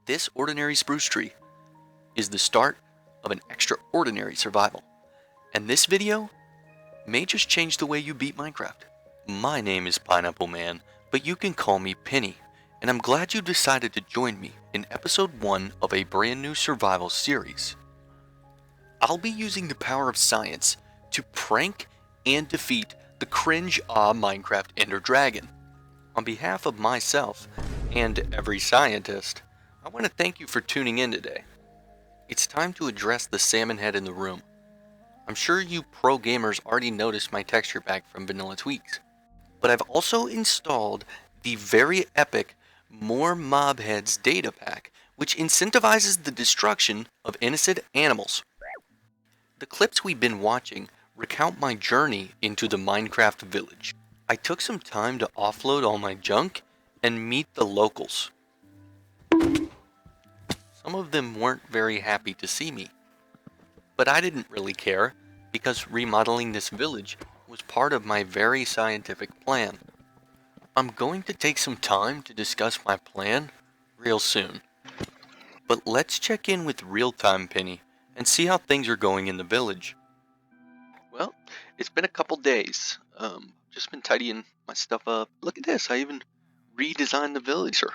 This ordinary spruce tree is the start of an extraordinary survival. And this video may just change the way you beat Minecraft. My name is Pineapple Man, but you can call me Penny, and I'm glad you decided to join me in episode 1 of a brand new survival series. I'll be using the power of science to prank and defeat the cringe Minecraft Ender Dragon. On behalf of myself and every scientist, I want to thank you for tuning in today. It's time to address the salmon head in the room. I'm sure you pro gamers already noticed my texture pack from Vanilla Tweaks, but I've also installed the very epic More Mob Heads data pack, which incentivizes the destruction of innocent animals. The clips we've been watching recount my journey into the Minecraft village. I took some time to offload all my junk and meet the locals. Some of them weren't very happy to see me, but I didn't really care because remodeling this village was part of my very scientific plan. I'm going to take some time to discuss my plan real soon. But let's check in with Real-Time Penny and see how things are going in the village. Well, it's been a couple days. Just been tidying my stuff up. Look at this, I even redesigned the villager.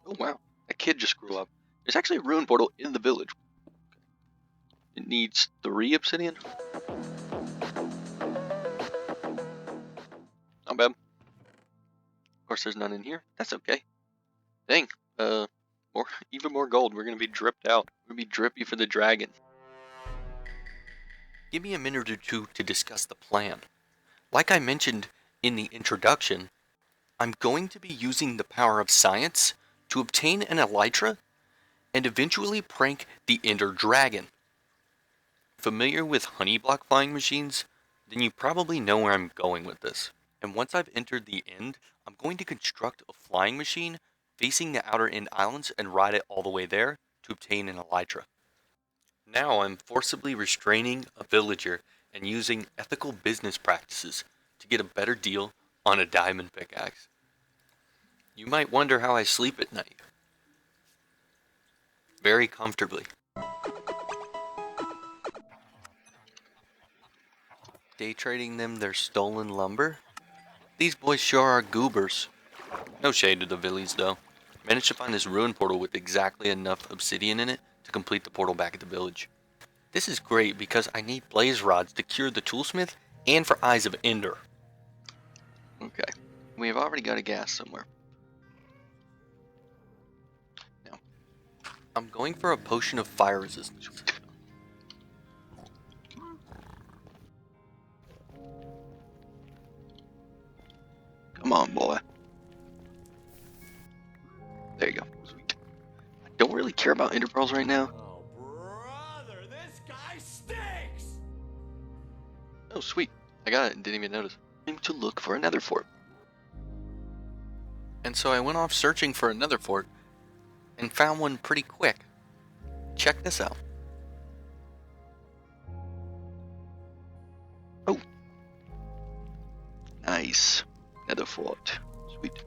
Oh wow, that kid just grew up. There's actually a ruin portal in the village. It needs 3 obsidian. Not bad. Of course there's none in here. That's okay. Dang, even more gold. We're gonna be dripped out. We're gonna be drippy for the dragon. Give me a minute or two to discuss the plan. Like I mentioned in the introduction, I'm going to be using the power of science to obtain an elytra and eventually prank the Ender Dragon. Familiar with honey block flying machines? Then you probably know where I'm going with this. And once I've entered the end, I'm going to construct a flying machine facing the outer end islands and ride it all the way there to obtain an elytra. Now I'm forcibly restraining a villager and using ethical business practices to get a better deal on a diamond pickaxe. You might wonder how I sleep at night. Very comfortably. Day trading them their stolen lumber? These boys sure are goobers. No shade to the villies though. Managed to find this ruin portal with exactly enough obsidian in it to complete the portal back at the village. This is great because I need blaze rods to cure the toolsmith and for eyes of Ender. Okay, we have already got a gas somewhere. Now, I'm going for a potion of fire resistance. Come on, boy. There you go. Sweet. I don't really care about ender pearls right now. Oh, brother, this guy stinks! Oh, sweet. I got it and didn't even notice. Time to look for another fort. And so I went off searching for another fort and found one pretty quick. Check this out. Oh. Nice. Another fort. Sweet.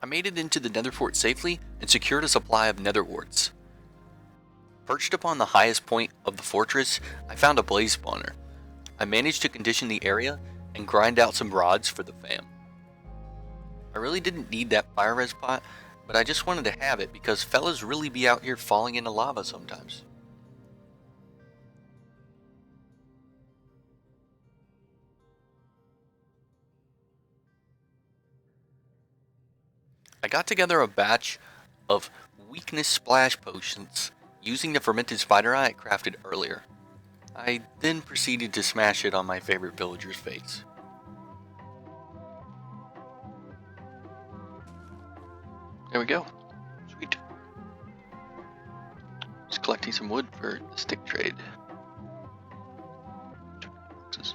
I made it into the nether fort safely and secured a supply of nether warts. Perched upon the highest point of the fortress, I found a blaze spawner. I managed to condition the area and grind out some rods for the fam. I really didn't need that fire res pot, but I just wanted to have it because fellas really be out here falling into lava sometimes. I got together a batch of weakness splash potions using the fermented spider eye I crafted earlier. I then proceeded to smash it on my favorite villager's face. There we go. Sweet. Just collecting some wood for the stick trade. Sorry.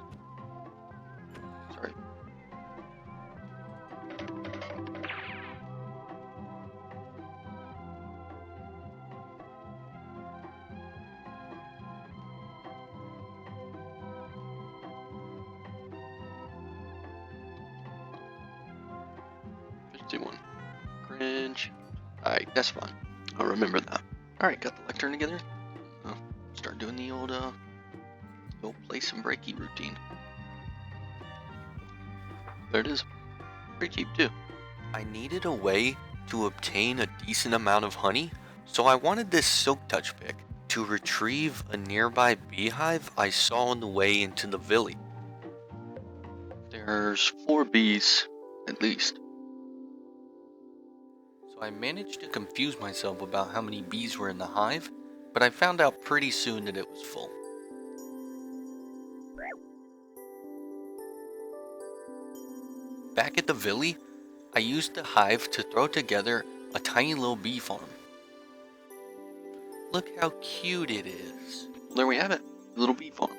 nasty one. Cringe. Alright, that's fine. I'll remember that. Alright, got the lectern together. Start doing the old place and breaky routine. There it is. Pretty cheap too. I needed a way to obtain a decent amount of honey, so I wanted this silk touch pick to retrieve a nearby beehive I saw on the way into the village. There's 4 bees, at least. So I managed to confuse myself about how many bees were in the hive, but I found out pretty soon that it was full. Back at the village, I used the hive to throw together a tiny little bee farm. Look how cute it is. Well, there we have it, a little bee farm.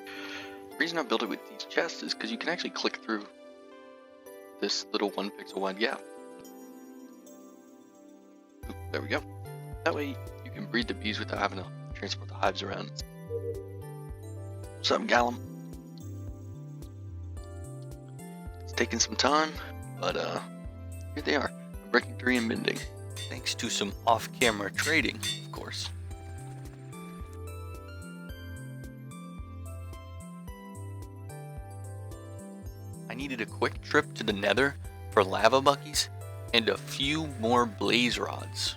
The reason I built it with these chests is because you can actually click through this little 1 pixel wide gap. Oop, there we go. That way you can breed the bees without having to transport the hives around. What's up, Gallum? It's taking some time, but here they are, breaking 3 and mending. Thanks to some off-camera trading, of course. I needed a quick trip to the Nether for lava buckies and a few more blaze rods.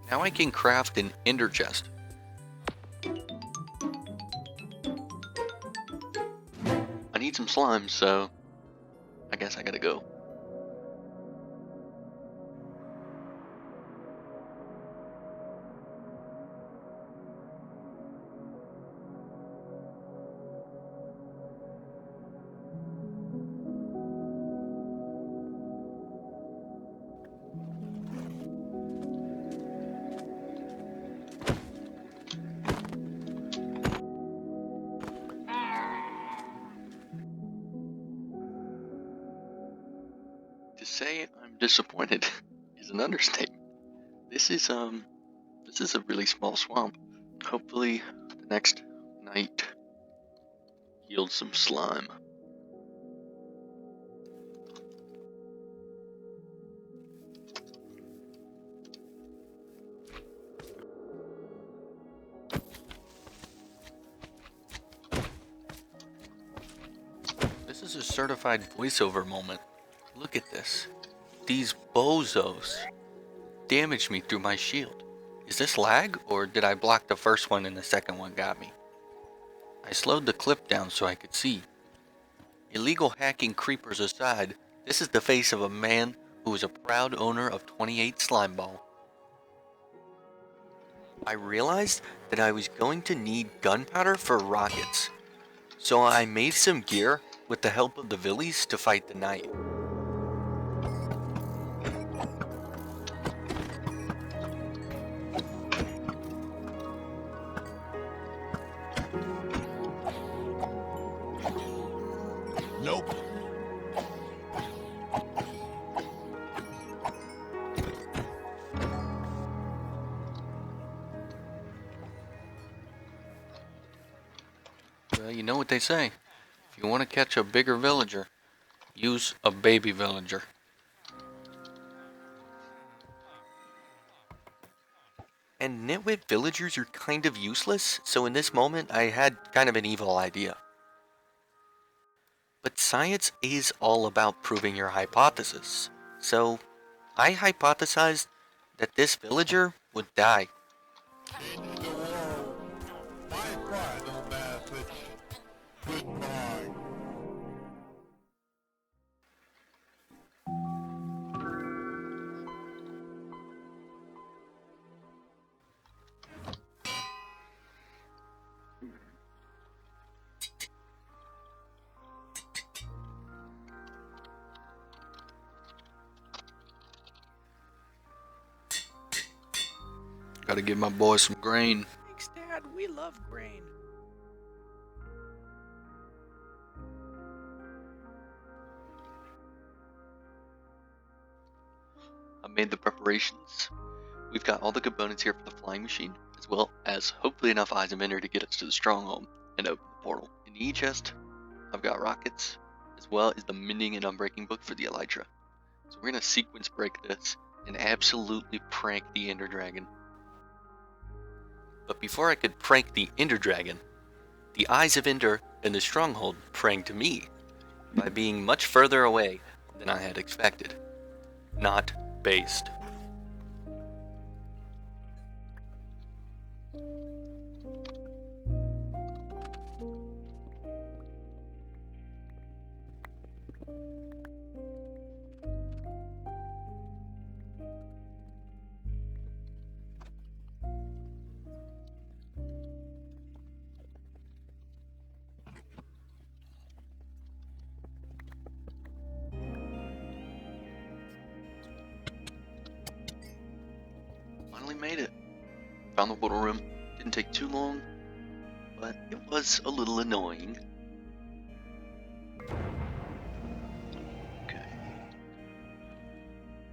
Now I can craft an ender chest. I need some slime, so I guess I gotta go. To say I'm disappointed is an understatement. This is a really small swamp. Hopefully the next night yields some slime. This is a certified voiceover moment. Look at this. These bozos damaged me through my shield. Is this lag, or did I block the first one and the second one got me? I slowed the clip down so I could see. Illegal hacking creepers aside, this is the face of a man who is a proud owner of 28 Slimeball. I realized that I was going to need gunpowder for rockets, so I made some gear with the help of the villies to fight the night. Nope. Well, you know what they say. If you want to catch a bigger villager, use a baby villager. And nitwit villagers are kind of useless, so in this moment I had kind of an evil idea. But science is all about proving your hypothesis, so I hypothesized that this villager would die. Gotta give my boy some grain. Thanks, Dad. We love grain. I made the preparations. We've got all the components here for the flying machine, as well as hopefully enough eyes of ender to get us to the stronghold and open the portal. In the chest, I've got rockets, as well as the mending and unbreaking book for the elytra. So we're gonna sequence break this and absolutely prank the Ender Dragon. But before I could prank the Ender Dragon, the Eyes of Ender and the Stronghold pranked me by being much further away than I had expected. Not based. Finally made it. Found the portal room. Didn't take too long, but it was a little annoying. Okay.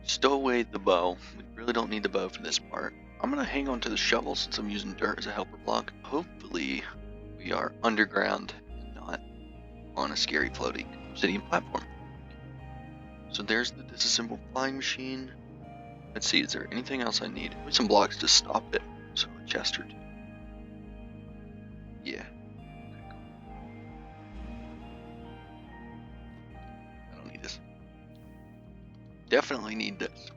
Stow away the bow. We really don't need the bow for this part. I'm gonna hang on to the shovel since I'm using dirt as a helper block. Hopefully we are underground and not on a scary floating obsidian platform. So there's the disassembled flying machine. Let's see, is there anything else I need? Maybe some blocks to stop it. So a chest or two. Yeah. I don't need this. Definitely need this.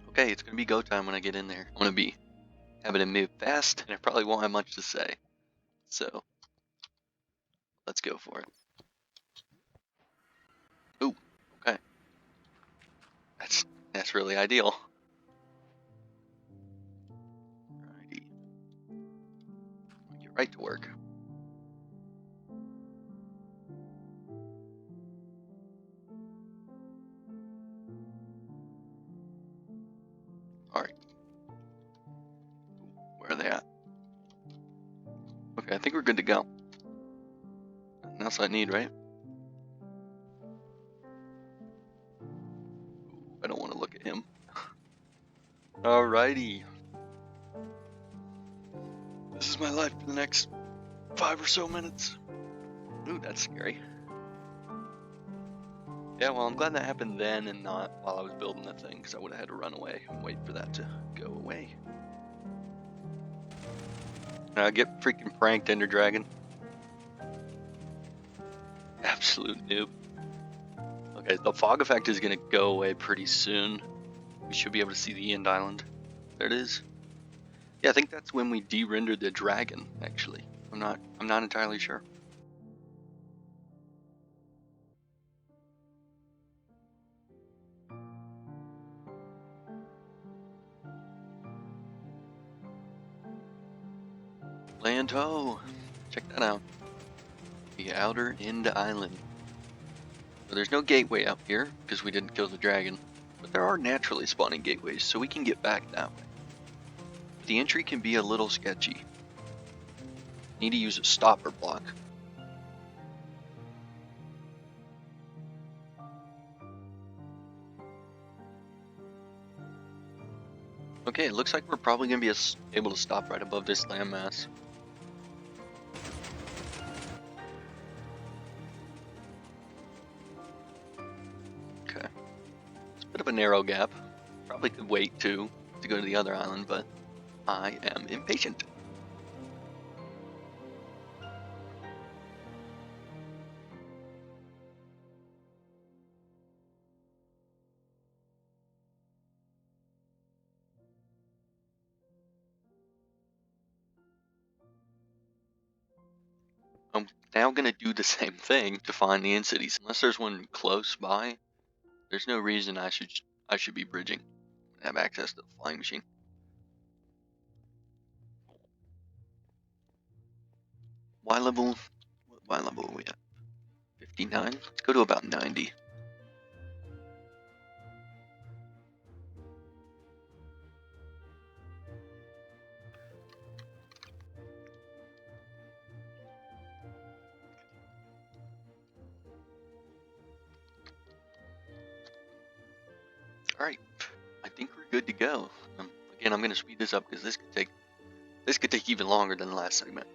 Okay, it's gonna be go time when I get in there. I'm gonna be having to move fast, and I probably won't have much to say. So, let's go for it. Ooh, okay. That's really ideal. Alrighty. Get right to work. Alright. Where are they at? Okay, I think we're good to go. Nothing else I need, right? I don't want to look at him. Alrighty. This is my life for the next 5 or so minutes. Ooh, that's scary. Yeah, well, I'm glad that happened then and not while I was building that thing, because I would have had to run away and wait for that to go away. Get freaking pranked, Ender Dragon. Absolute noob. Okay, the fog effect is gonna go away pretty soon. We should be able to see the end island. There it is. Yeah, I think that's when we de-rendered the dragon, actually. I'm not entirely sure. Land ho! Check that out. The outer end island. So there's no gateway out here, because we didn't kill the dragon. But there are naturally spawning gateways, so we can get back that way. But the entry can be a little sketchy. Need to use a stopper block. Okay, it looks like we're probably going to be able to stop right above this landmass. Okay. It's a bit of a narrow gap. Probably could wait too to go to the other island, but I am impatient. I'm now going to do the same thing to find the end cities. Unless there's one close by, there's no reason I should be bridging and have access to the flying machine. What Y level are we at? 59? Let's go to about 90. Alright, I think we're good to go. Again, I'm going to speed this up because this could take This could take even longer than the last segment.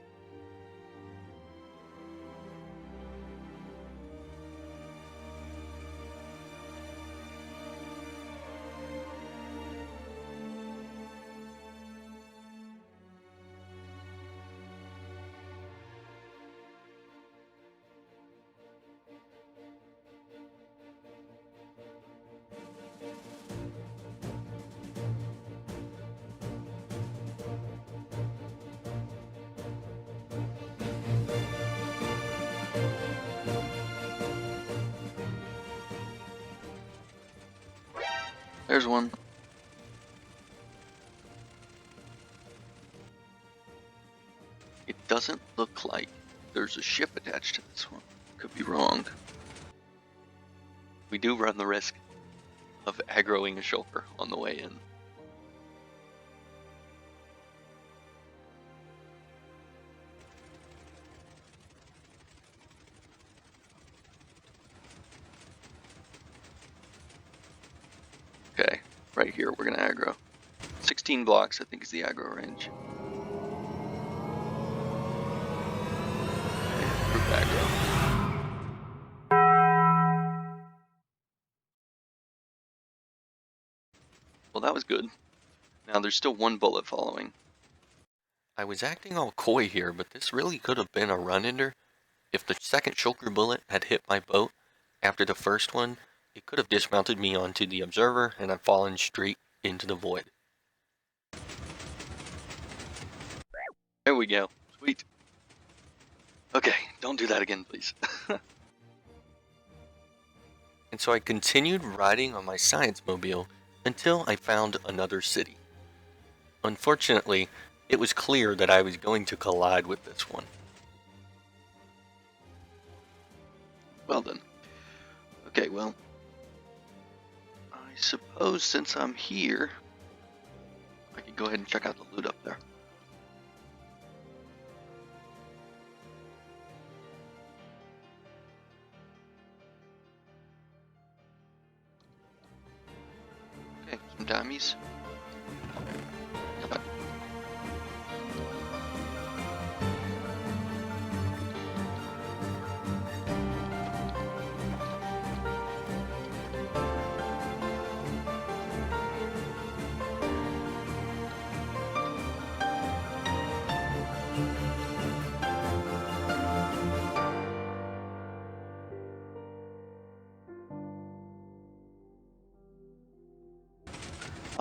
There's one. It doesn't look like there's a ship attached to this one. Could be wrong. We do run the risk of aggroing a shulker on the way in. Okay, right here we're gonna aggro. 16 blocks I think is the aggro range. Okay, group aggro. Well, that was good. Now there's still one bullet following. I was acting all coy here, but this really could have been a run-ender. If the second shulker bullet had hit my boat after the first one, it could have dismounted me onto the observer and I've fallen straight into the void. There we go. Sweet. Okay, don't do that again, please. And so I continued riding on my science mobile until I found another city. Unfortunately, it was clear that I was going to collide with this one. Well then. Okay, well, I suppose since I'm here, I could go ahead and check out the loot up there. Okay, some dummies.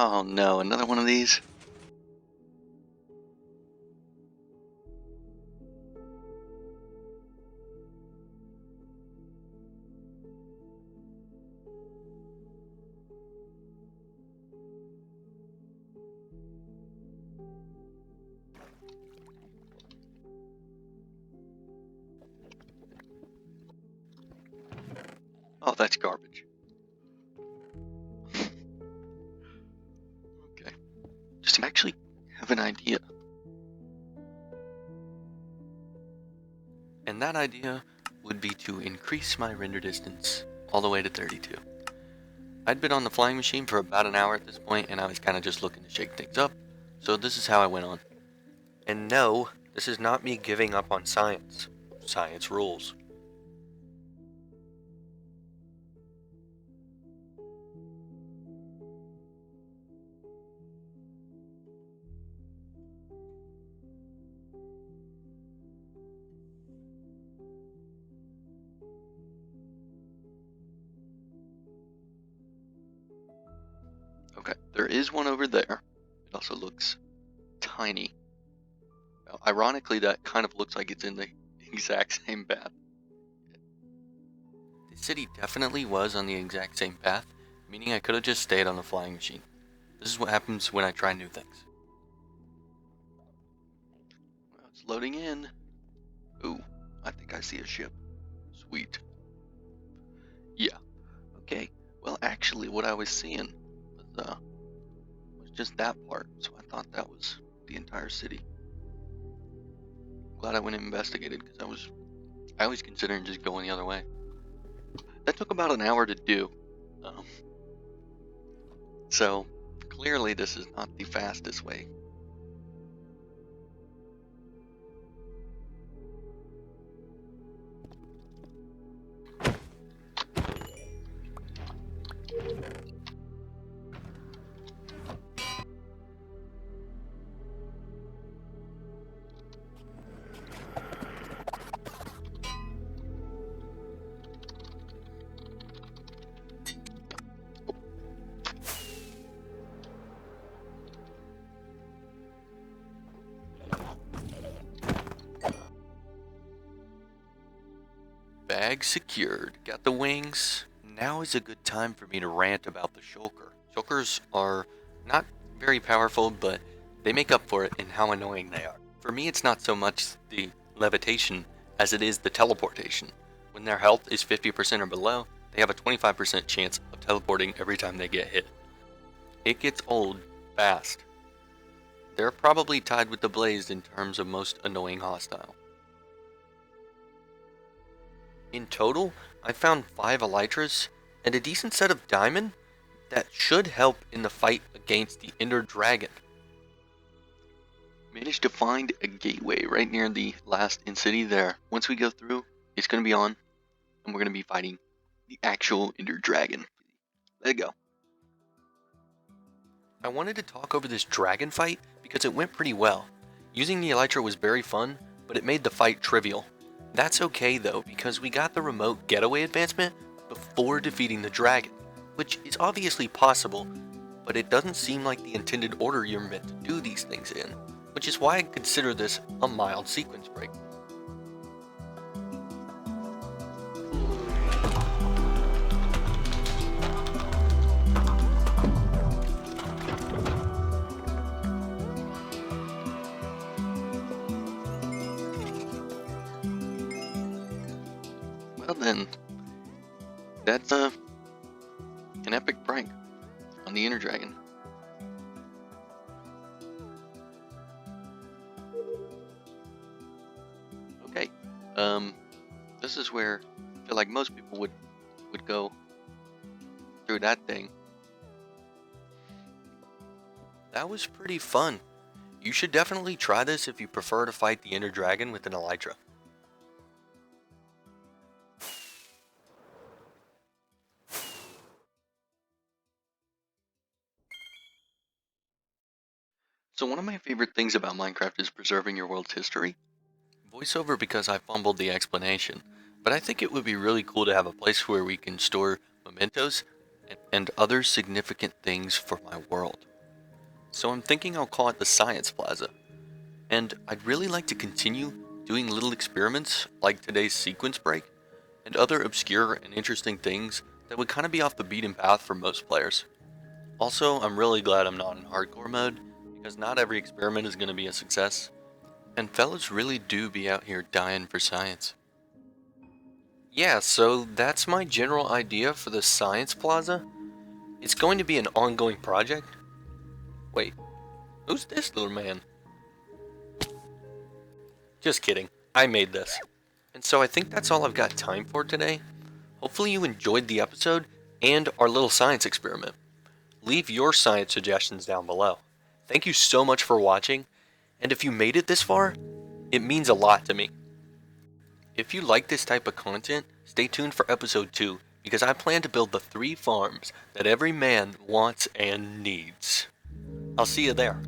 Oh no, another one of these? Oh, that's garbage. Okay. Just to actually have an idea. And that idea would be to increase my render distance all the way to 32. I'd been on the flying machine for about an hour at this point, and I was kind of just looking to shake things up, so this is how I went on. And no, this is not me giving up on science. Science rules. Okay, there is one over there. It also looks tiny. Now, ironically, that kind of looks like it's in the exact same path. The city definitely was on the exact same path, meaning I could have just stayed on the flying machine. This is what happens when I try new things. Well, it's loading in. Ooh, I think I see a ship. Sweet. Yeah. Okay. Well, actually, what I was seeing was just that part, so I thought that was the entire city. Glad I went and investigated because I was considering just going the other way. That took about an hour to do. So clearly this is not the fastest way. Bag secured. Got the wings. Now is a good time for me to rant about the shulker. Shulkers are not very powerful, but they make up for it in how annoying they are. For me, it's not so much the levitation as it is the teleportation. When their health is 50% or below, they have a 25% chance of teleporting every time they get hit. It gets old fast. They're probably tied with the Blaze in terms of most annoying hostile. In total, I found 5 Elytras and a decent set of diamond that should help in the fight against the Ender Dragon. Managed to find a gateway right near the last in-city there. Once we go through, it's going to be on, and we're going to be fighting the actual Ender Dragon. Let it go. I wanted to talk over this dragon fight because it went pretty well. Using the Elytra was very fun, but it made the fight trivial. That's okay though, because we got the remote getaway advancement before defeating the dragon, which is obviously possible, but it doesn't seem like the intended order you're meant to do these things in, which is why I consider this a mild sequence break. Well then, that's an epic prank on the Ender Dragon. Okay, this is where I feel like most people would go through that thing. That was pretty fun. You should definitely try this if you prefer to fight the Ender Dragon with an Elytra. So one of my favorite things about Minecraft is preserving your world's history. Voiceover because I fumbled the explanation, but I think it would be really cool to have a place where we can store mementos and other significant things for my world. So I'm thinking I'll call it the Science Plaza. And I'd really like to continue doing little experiments like today's sequence break and other obscure and interesting things that would kind of be off the beaten path for most players. Also, I'm really glad I'm not in hardcore mode, because not every experiment is going to be a success, and fellas really do be out here dying for science. Yeah, so that's my general idea for the Science Plaza. It's going to be an ongoing project. Wait, who's this little man? Just kidding, I made this. And so I think that's all I've got time for today. Hopefully you enjoyed the episode and our little science experiment. Leave your science suggestions down below. Thank you so much for watching, and if you made it this far, it means a lot to me. If you like this type of content, stay tuned for episode 2, because I plan to build the 3 farms that every man wants and needs. I'll see you there.